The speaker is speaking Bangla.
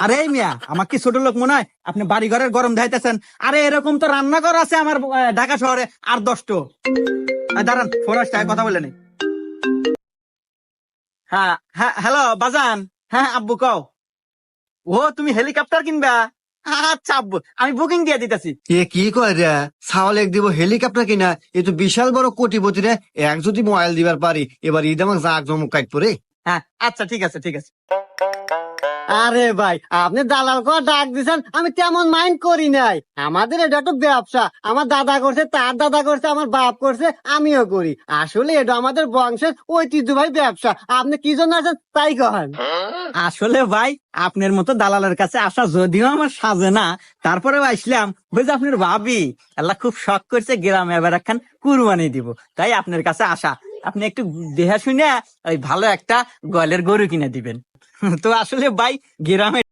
আরে এই মিয়া, আমার কি ছোট লোক মনে হয় আপনি বাড়ি ঘরের গরম দেখাইতেছেন? আরে এরকম তো রান্নাঘর আছে আমার ঢাকা শহরে আর 10টো। দাঁড়ান, ফোন আসছে, কথা বলে নেই। হ্যাঁ হ্যাঁ, হ্যালো বাজান। হ্যাঁ আব্বু কও। ও তুমি হেলিকপ্টার কিনবা? আচ্ছা আব্বু, আমি বুকিং দিয়ে দিতেছি। এ কি কয় রে, ছাওয়াল এক দিব হেলিকপ্টার কিনা, এ তো বিশাল বড় কোটিপতি রে। এক যদি মোবাইল দিবার পারি, এবার ঈদ আমাকে জাক জমক কাট পরে। হ্যাঁ আচ্ছা, ঠিক আছে ঠিক আছে। আরে ভাই, আপনি দালাল করে ডাক দিছেন, আমি তেমন মাইন্ড করি নাই। আমাদের এটা তো ব্যবসা, আমার দাদা করছে, তার দাদা করছে, আমার বাপ করছে, আমিও করি। আসলে এটা আমাদের বংশের ঐতিহ্যবাহী ব্যবসা। আপনি কি জন্য আছেন তাই কহেন। আসলে ভাই, আপনার মতো দালালের কাছে আসা যদিও আমার সাজে না, তারপরেও আসলাম। ওই যে আপনার ভাবি আল্লাহ খুব শখ করছে গ্রামে এবার একখান কুরবানি দিব, তাই আপনার কাছে আসা। আপনি একটু দেহা শুনে ওই ভালো একটা গলের গরু কিনে দিবেন। তো আসলে ভাই, গ্রামে